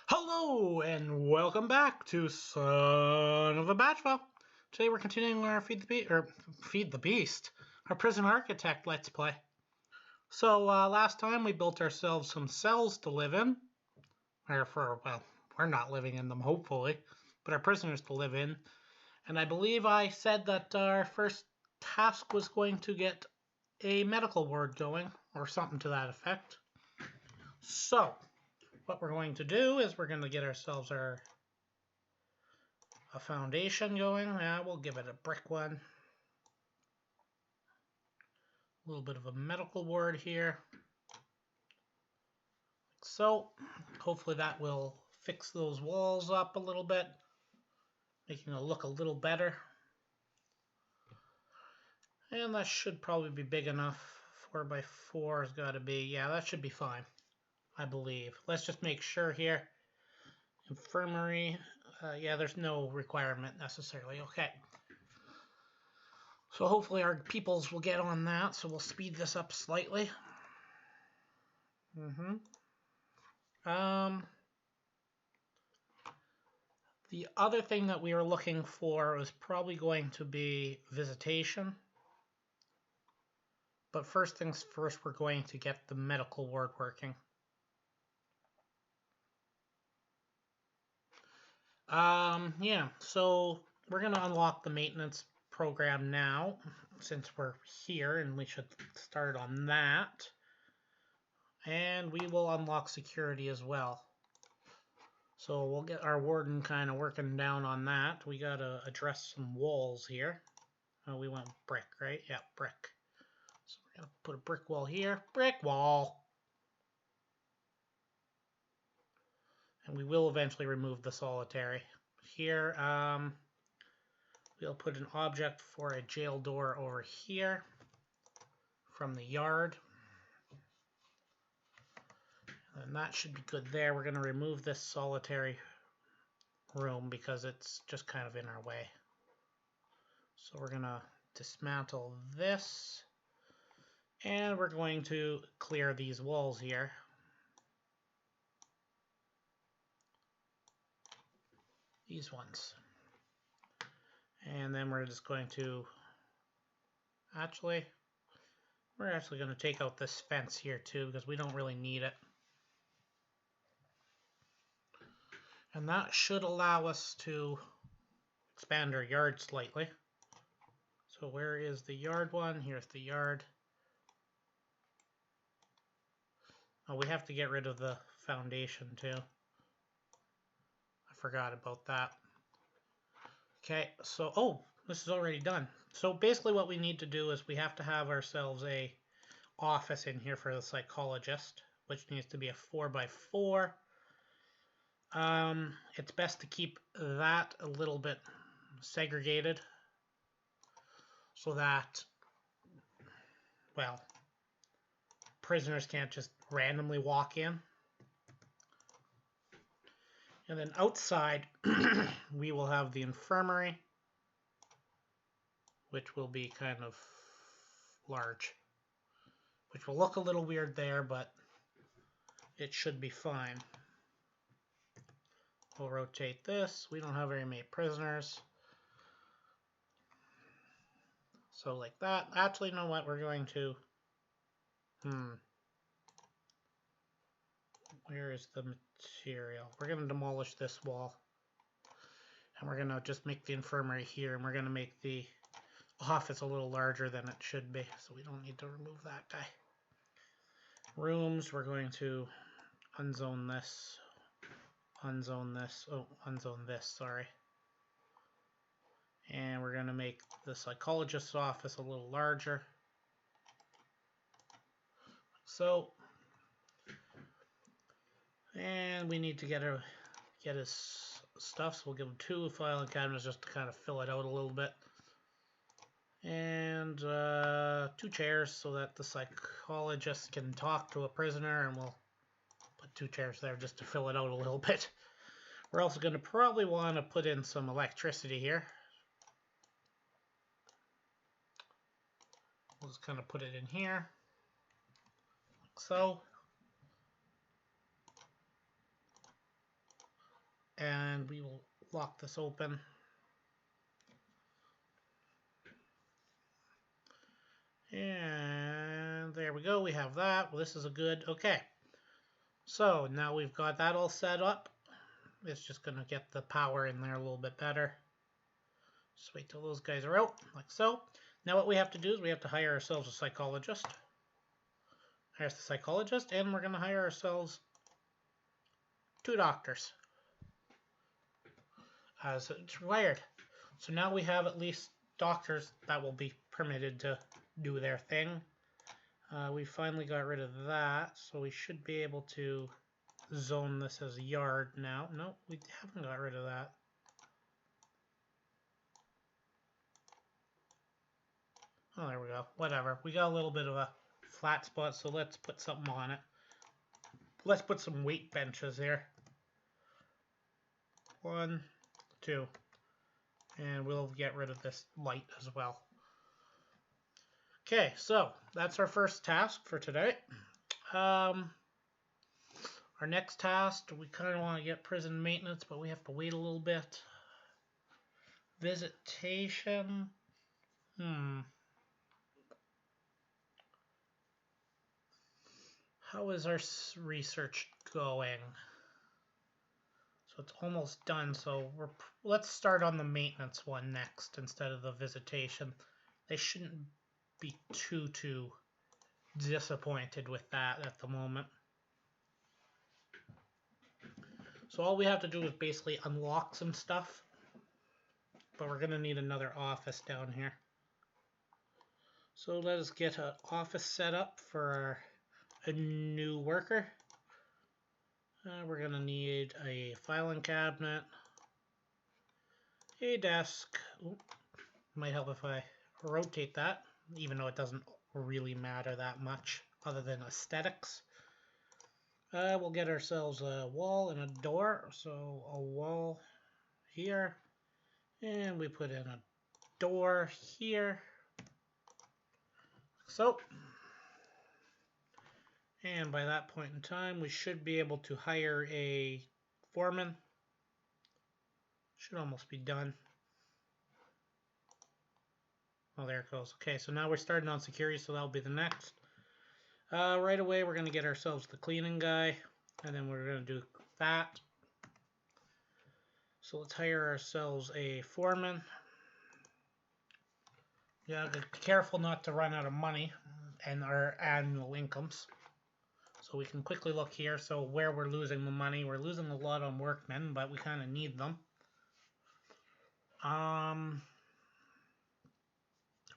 Hello and welcome back to Son of a Batchville. Today we're continuing our Feed the Beast, our Prison Architect Let's Play. So last time we built ourselves some cells to live in, we're not living in them hopefully, but our prisoners to live in. And I believe I said that our first task was going to get a medical ward going, or something to that effect. So what we're going to do is we're going to get ourselves a foundation going. We'll give it a brick one. A little bit of a medical ward here. Like so. Hopefully that will fix those walls up a little bit, making it look a little better. And that should probably be big enough. 4x4 has got to be, yeah, that should be fine, I believe. Let's just make sure here. Infirmary, yeah, there's no requirement necessarily. Okay. So hopefully our peoples will get on that, so we'll speed this up slightly. The other thing that we were looking for was probably going to be visitation. But first things first, we're going to get the medical ward working. Yeah, so we're going to unlock the maintenance program now, since we're here, and we should start on that. And we will unlock security as well. So we'll get our warden kind of working down on that. We got to address some walls here. Oh, we went brick, right? Yeah, brick. So we're going to put a brick wall here. Brick wall! And we will eventually remove the solitary. Here, we'll put an object for a jail door over here from the yard. And that should be good there. We're going to remove this solitary room because it's just kind of in our way. So we're going to dismantle this. And we're going to clear these walls here. These ones. And then we're just going to we're actually going to take out this fence here too because we don't really need it. And that should allow us to expand our yard slightly. So where is the yard one? Here's the yard. Oh, we have to get rid of the foundation too. I forgot about that. Okay, so, oh, this is already done. So basically what we need to do is we have to have ourselves a office in here for the psychologist, which needs to be a 4x4. It's best to keep that a little bit segregated so that, well, prisoners can't just randomly walk in. And then outside, we will have the infirmary, which will be kind of large, which will look a little weird there, but it should be fine. We'll rotate this. We don't have very many prisoners. So like that. Actually, you know what? We're going to... Where is the material? We're going to demolish this wall. And we're going to just make the infirmary here. And we're going to make the office a little larger than it should be. So we don't need to remove that guy. Rooms, we're going to unzone this. Unzone this. Oh, unzone this, sorry. And we're going to make the psychologist's office a little larger. So, and we need to get his stuff, so we'll give him 2 filing cabinets just to kind of fill it out a little bit. And 2 chairs so that the psychologist can talk to a prisoner, and we'll put 2 chairs there just to fill it out a little bit. We're also going to probably want to put in some electricity here. We'll just kind of put it in here, like so. and we will lock this open. And there we go, we have that. Well, this is a good, okay. So now we've got that all set up. It's just going to get the power in there a little bit better. Just wait till those guys are out, like so. Now what we have to do is we have to hire ourselves a psychologist. Here's the psychologist, and we're going to hire ourselves 2 doctors, as it's required. So now we have at least doctors that will be permitted to do their thing. We finally got rid of that, so we should be able to zone this as a yard now. No, we haven't got rid of that. Oh, there we go. Whatever. We got a little bit of a flat spot, so let's put something on it. Let's put some weight benches here. 1, 2. And we'll get rid of this light as well. Okay, so that's our first task for today. Our next task, we kind of want to get prison maintenance, but we have to wait a little bit. Visitation. How is our research going? So it's almost done, so let's start on the maintenance one next instead of the visitation. They shouldn't be too disappointed with that at the moment. So all we have to do is basically unlock some stuff, but we're going to need another office down here. So let us get an office set up for a new worker. We're going to need a filing cabinet, a desk. Ooh, might help if I rotate that, even though it doesn't really matter that much other than aesthetics. We'll get ourselves a wall and a door. So a wall here, and we put in a door here. So, and by that point in time, we should be able to hire a foreman. Should almost be done. Oh, there it goes. Okay, so now we're starting on security, so that'll be the next. Right away, we're going to get ourselves the cleaning guy, and then we're going to do that. So let's hire ourselves a foreman. Yeah, be careful not to run out of money and our annual incomes. So we can quickly look here. So where we're losing the money, we're losing a lot on workmen, but we kind of need them.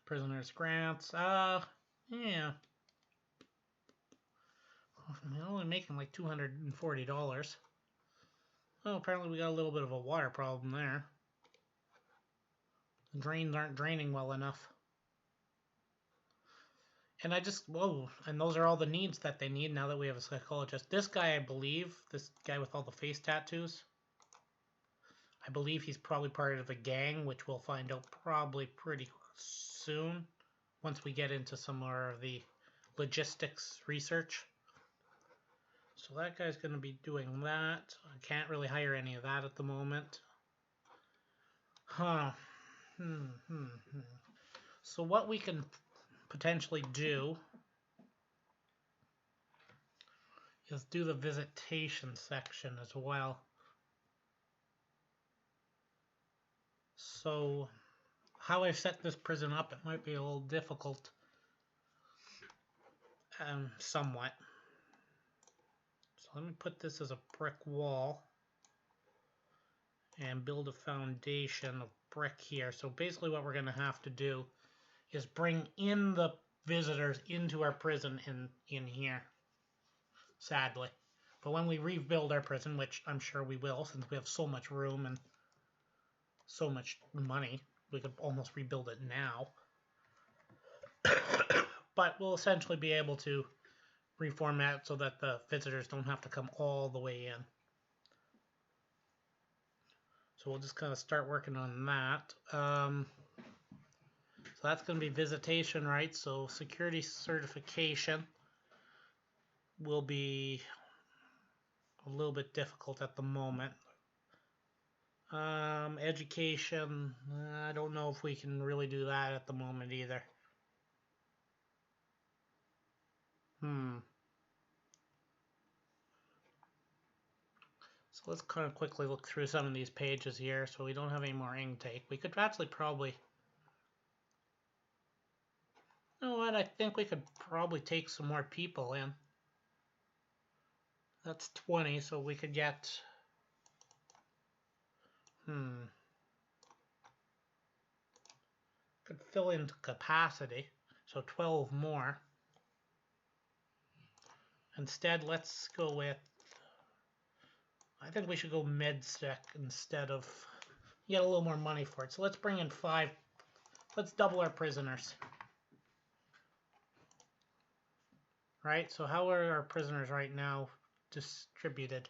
Prisoners grants. Yeah. We're only making like $240. Oh, apparently we got a little bit of a water problem there. The drains aren't draining well enough. And and those are all the needs that they need now that we have a psychologist. This guy, I believe, this guy with all the face tattoos, I believe he's probably part of a gang, which we'll find out probably pretty soon once we get into some more of the logistics research. So that guy's going to be doing that. I can't really hire any of that at the moment. So what we can potentially do is do the visitation section as well. So how I've set this prison up, it might be a little difficult, somewhat. So let me put this as a brick wall and build a foundation of brick here. So basically what we're going to have to do is bring in the visitors into our prison in here, sadly. But when we rebuild our prison, which I'm sure we will, since we have so much room and so much money, we could almost rebuild it now. But we'll essentially be able to reformat so that the visitors don't have to come all the way in. So we'll just kind of start working on that. So that's going to be visitation rights. So security certification will be a little bit difficult at the moment. Education, I don't know if we can really do that at the moment either. So let's kind of quickly look through some of these pages here so we don't have any more intake. We could actually probably... You know what? I think we could probably take some more people in. That's 20, so we could get... Could fill into capacity, so 12 more. Instead, let's go with... I think we should go MedSec instead of... Get a little more money for it. So let's bring in 5. Let's double our prisoners. Right, so how are our prisoners right now distributed?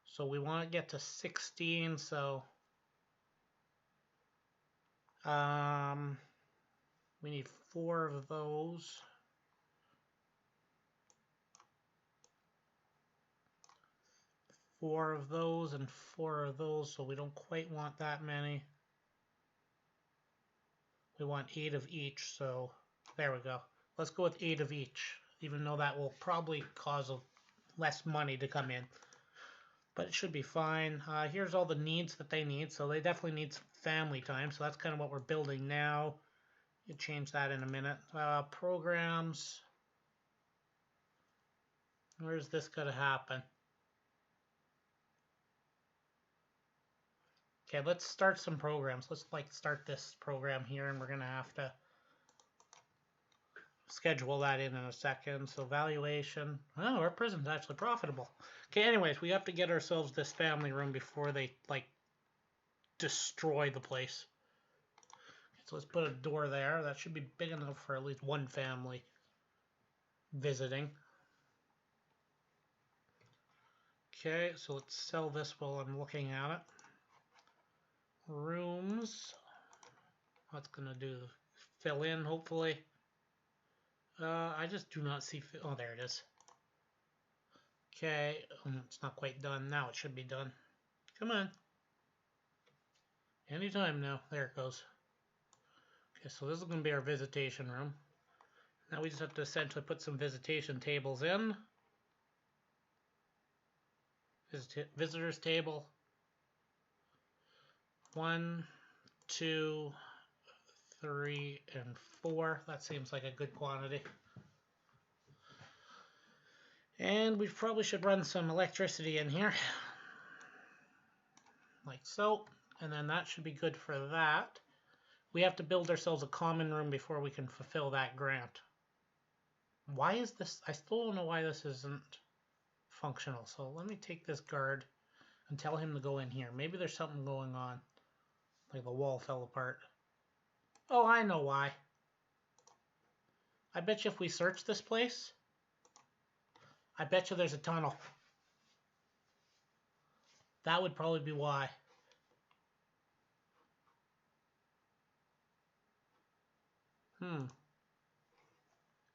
So we want to get to 16, so... we need 4 of those. 4 of those and 4 of those, so we don't quite want that many. We want 8 of each, so there we go. Let's go with 8 of each, even though that will probably cause less money to come in. But it should be fine. Here's all the needs that they need, so they definitely need some family time, so that's kind of what we're building now. You change that in a minute. Programs. Where's this going to happen? Okay, let's start some programs. Let's start this program here, and we're going to have to schedule that in a second. So valuation. Oh, our prison's actually profitable. Okay, anyways, we have to get ourselves this family room before they destroy the place. Okay, so let's put a door there. That should be big enough for at least one family visiting. Okay, so let's sell this while I'm looking at it. Rooms. What's gonna do? Fill in, hopefully. I just do not see... Oh, there it is. Okay, it's not quite done. Now it should be done. Come on. Anytime now. There it goes. Okay, so this is going to be our visitation room. Now we just have to essentially put some visitation tables in. Visitors table. 1, 2, 3, and 4. That seems like a good quantity. And we probably should run some electricity in here. Like so. And then that should be good for that. We have to build ourselves a common room before we can fulfill that grant. Why is this? I still don't know why this isn't functional. So let me take this guard and tell him to go in here. Maybe there's something going on. Like the wall fell apart. Oh, I know why. I bet you if we search this place, I bet you there's a tunnel. That would probably be why.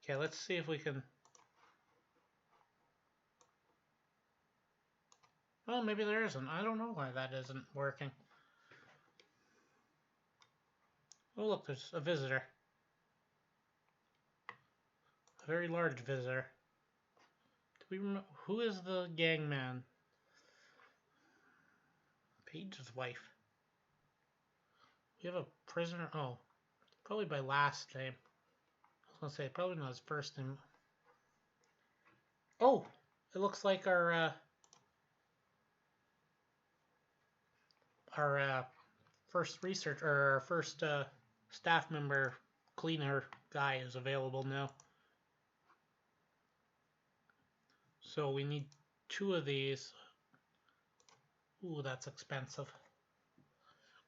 Okay, let's see if we can... Well, maybe there isn't. I don't know why that isn't working. Oh, look, there's a visitor. A very large visitor. Do we remember... Who is the gang man? Paige's wife. We have a prisoner... Oh, probably by last name. I was going to say, probably not his first name. Oh, it looks like our first research, or our first staff member cleaner guy is available now. So we need 2 of these. Ooh, that's expensive.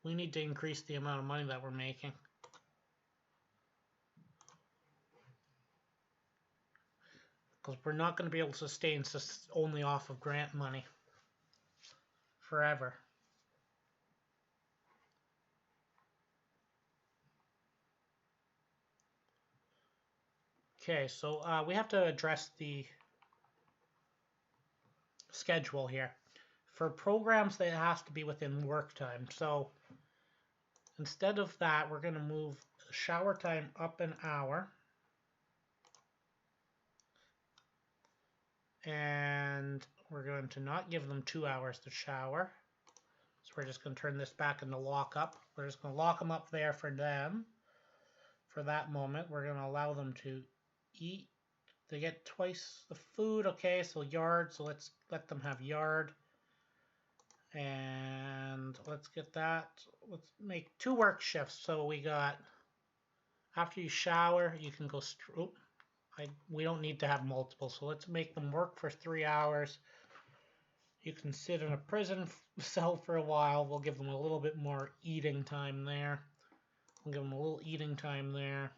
We need to increase the amount of money that we're making. Because we're not going to be able to sustain only off of grant money forever. Okay, so we have to address the schedule here. for programs that has to be within work time. So instead of that, we're going to move shower time up an hour. And we're going to not give them 2 hours to shower. So we're just going to turn this back into lockup. We're just going to lock them up there for them. For that moment, we're going to allow them to eat. They get twice the food. Okay, so yard. So let's let them have yard. And let's get that. Let's make 2 work shifts. So we got, after you shower, you can go straight. We don't need to have multiple, so let's make them work for 3 hours. You can sit in a prison cell for a while. We'll give them a little bit more eating time there. We'll give them a little eating time there.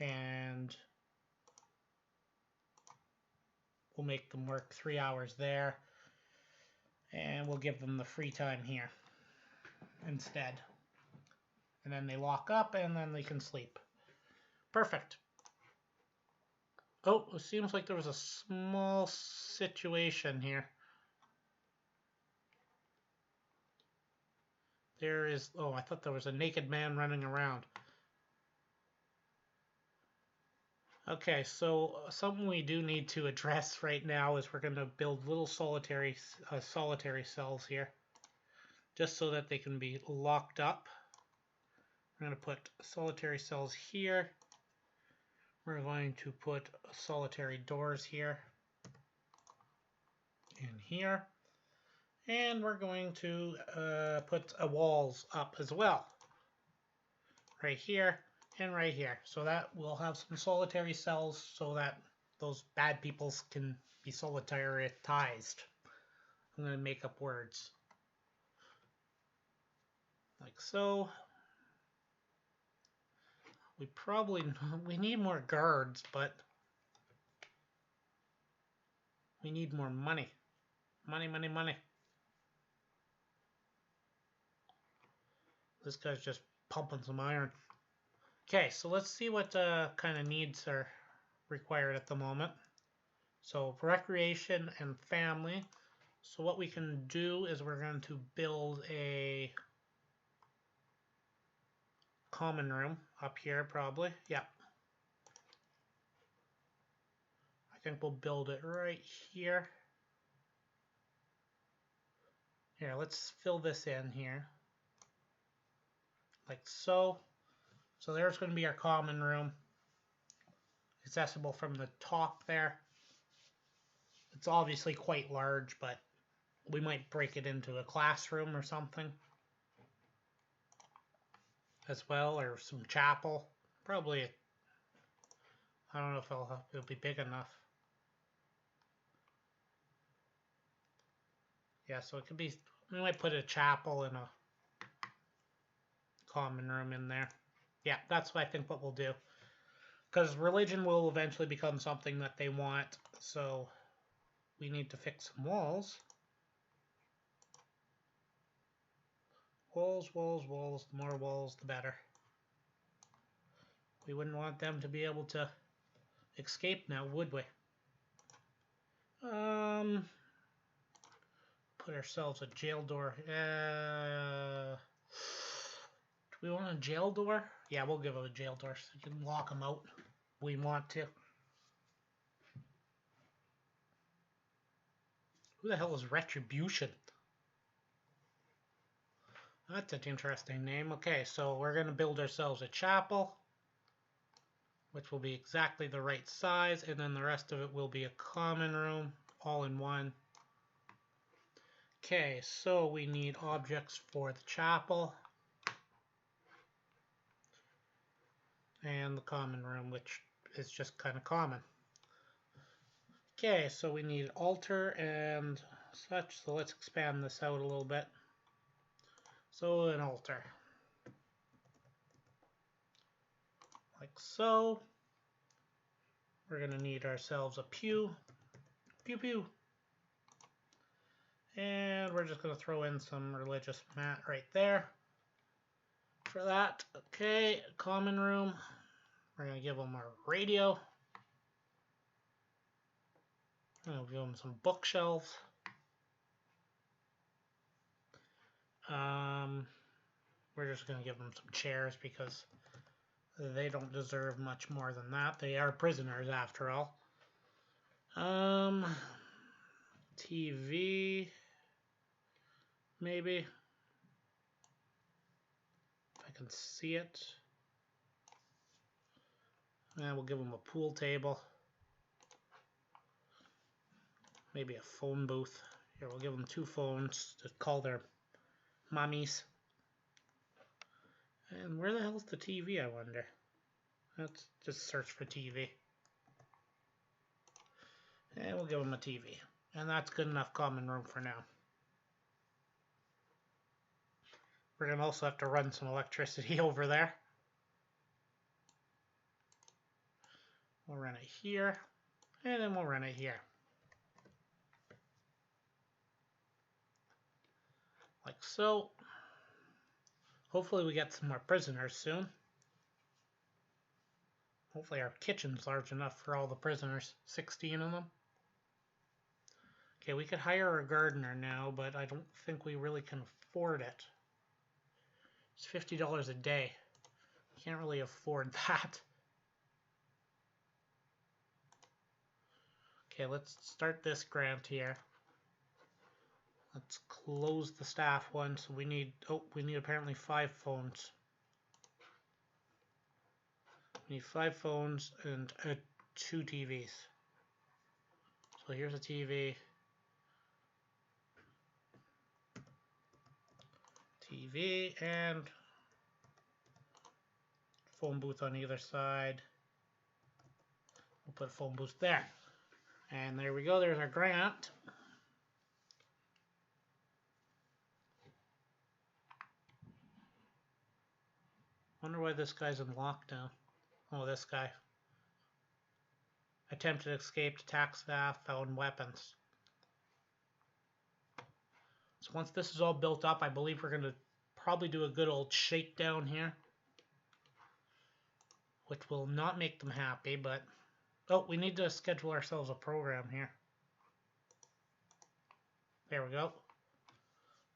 And we'll make them work 3 hours there. And we'll give them the free time here instead. And then they lock up and then they can sleep. Perfect. Oh, it seems like there was a small situation here. There is... Oh, I thought there was a naked man running around. Okay, so something we do need to address right now is we're going to build little solitary cells here. Just so that they can be locked up. We're going to put solitary cells here. We're going to put solitary doors here and here. And we're going to put walls up as well. Right here and right here. So that we'll have some solitary cells so that those bad people can be solitarized. I'm going to make up words. Like so. We need more guards, but we need more money. Money, money, money. This guy's just pumping some iron. Okay, so let's see what kind of needs are required at the moment. So recreation and family. So what we can do is we're going to build a common room up here probably. Yeah. I think we'll build it right here. Here, let's fill this in here. Like so. So there's going to be our common room. Accessible from the top there. It's obviously quite large, but we might break it into a classroom or something as well, or some chapel. Probably, I don't know if it'll be big enough. Yeah, so it could be, we might put a chapel and a common room in there. Yeah, that's what I think what we'll do. Because religion will eventually become something that they want, so we need to fix some walls. Walls, walls, walls. The more walls, the better. We wouldn't want them to be able to escape now, would we? Put ourselves a jail door. Do we want a jail door? Yeah, we'll give them a jail door so we can lock them out if we want to. Who the hell is Retribution? That's an interesting name. Okay, so we're going to build ourselves a chapel, which will be exactly the right size, and then the rest of it will be a common room, all in one. Okay, so we need objects for the chapel and the common room, which is just kind of common. Okay, so we need altar and such, so let's expand this out a little bit. So an altar. Like so. We're going to need ourselves a pew. Pew pew. And we're just going to throw in some religious mat right there. For that, okay, common room. We're going to give them our radio. I'll give them some bookshelves. We're just going to give them some chairs because they don't deserve much more than that. They are prisoners after all. TV, maybe. If I can see it. And we'll give them a pool table. Maybe a phone booth. Here, we'll give them 2 phones to call their mommies. And where the hell's the TV, I wonder? Let's just search for TV. And we'll give them a TV. And that's good enough common room for now. We're going to also have to run some electricity over there. We'll run it here. And then we'll run it here. Like so. Hopefully we get some more prisoners soon. Hopefully our kitchen's large enough for all the prisoners. 16 of them. Okay, we could hire a gardener now, but I don't think we really can afford it. It's $50 a day. Can't really afford that. Okay, let's start this grant here. Let's close the staff one. So we need apparently 5 phones. We need 5 phones and 2 TVs. So here's a TV. TV and phone booth on either side. We'll put a phone booth there. And there we go, there's our grant. Wonder why this guy's in lockdown. Oh, this guy. Attempted escape, attack staff, found weapons. So once this is all built up, I believe we're going to probably do a good old shakedown here. Which will not make them happy, but... Oh, we need to schedule ourselves a program here. There we go.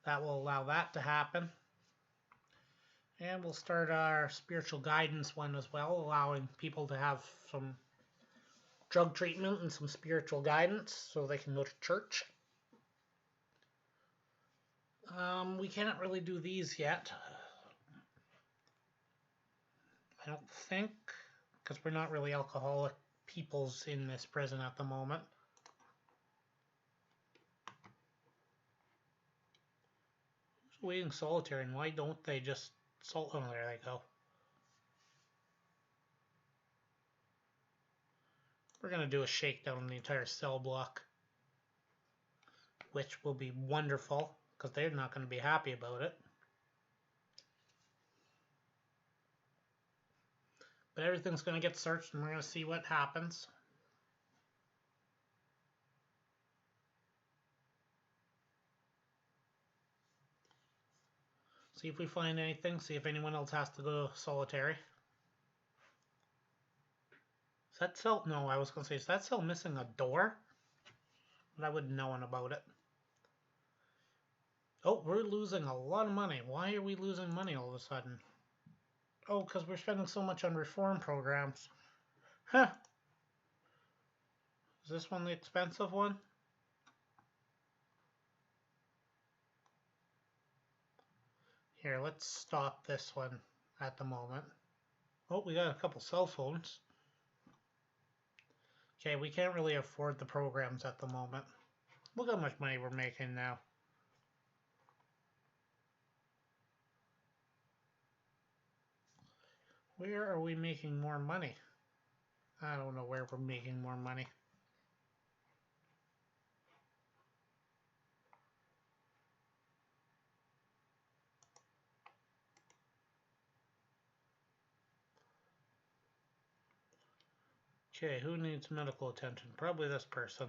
That will allow that to happen. And we'll start our spiritual guidance one as well, allowing people to have some drug treatment and some spiritual guidance so they can go to church. We can't really do these yet. I don't think, because we're not really alcoholic peoples in this prison at the moment. Who's waiting solitary, and why don't they just oh, there they go. We're going to do a shakedown on the entire cell block, which will be wonderful, because they're not going to be happy about it. But everything's going to get searched, and we're going to see what happens. See if we find anything, see if anyone else has to go solitary. Is that cell? No, I was going to say, is that cell missing a door? But I wouldn't know about it. Oh, we're losing a lot of money. Why are we losing money all of a sudden? Oh, because we're spending so much on reform programs. Huh. Is this one the expensive one? Here, let's stop this one at the moment. Oh, we got a couple cell phones. Okay, we can't really afford the programs at the moment. Look how much money we're making now. Where are we making more money? I don't know where we're making more money. Okay, who needs medical attention? Probably this person.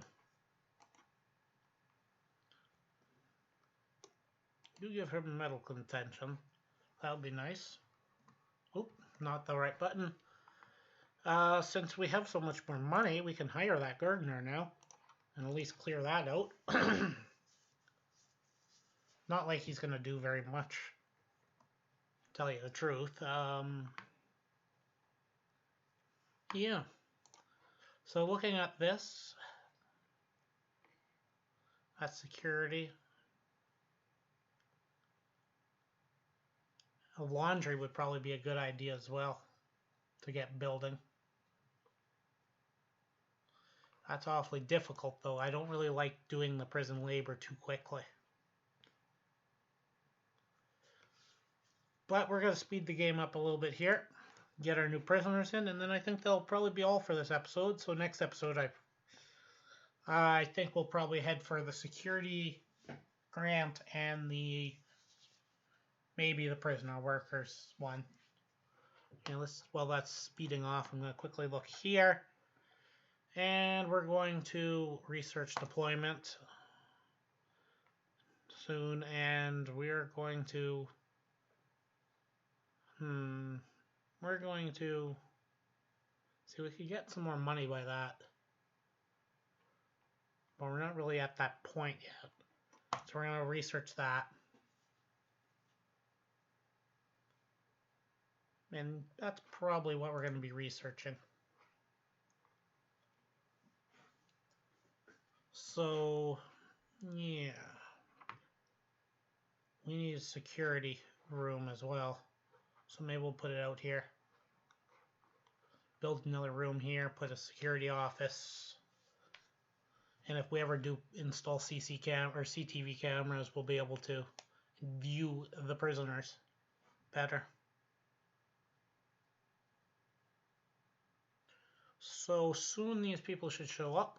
You give him medical attention. That would be nice. Oop, not the right button. Since we have so much more money, we can hire that gardener now. and at least clear that out. Not like he's going to do very much, to tell you the truth. Yeah. So looking at this, that's security. A laundry would probably be a good idea as well to get building. That's awfully difficult, though. I don't really like doing the prison labor too quickly. But we're going to speed the game up a little bit here, get our new prisoners in, and then I think they'll probably be all for this episode. So next episode, I think we'll probably head for the security grant and maybe the prisoner workers one. And while that's speeding off, I'm going to quickly look here. And we're going to research deployment soon, and we're going to see, we could get some more money by that. But we're not really at that point yet. So we're going to research that. And that's probably what we're going to be researching. So, yeah. We need a security room as well. So maybe we'll put it out here. Build another room here, put a security office. And if we ever do install CCTV cameras, we'll be able to view the prisoners better. So soon these people should show up.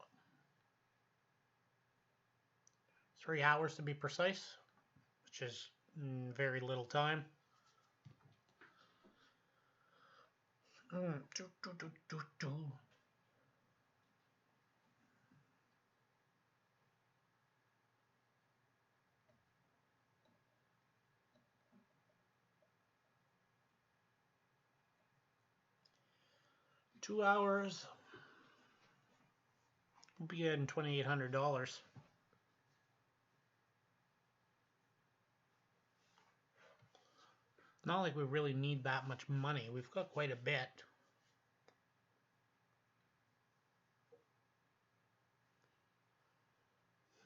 3 hours to be precise, which is very little time. 2 hours. We'll be getting $2,800. Not like we really need that much money. We've got quite a bit.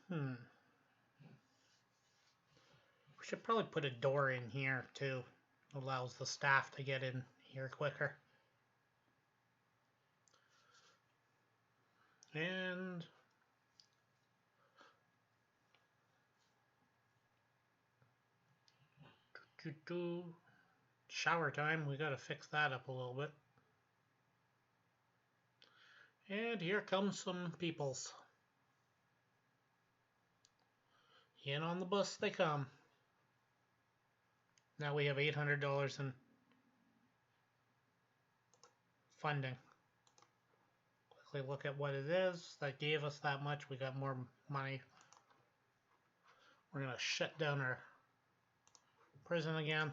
We should probably put a door in here too. Allows the staff to get in here quicker. And shower time. We gotta fix that up a little bit. And here comes some peoples. In on the bus they come. Now we have $800 in funding. Quickly look at what it is. That gave us that much. We got more money. We're going to shut down our prison again.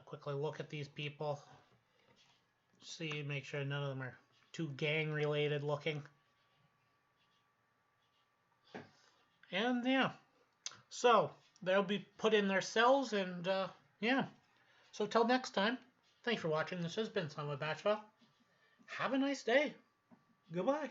Quickly look at these people. See, make sure none of them are too gang related looking. And yeah. So they'll be put in their cells, and yeah. So till next time, thanks for watching. This has been Son of a Bachelor. Have a nice day. Goodbye.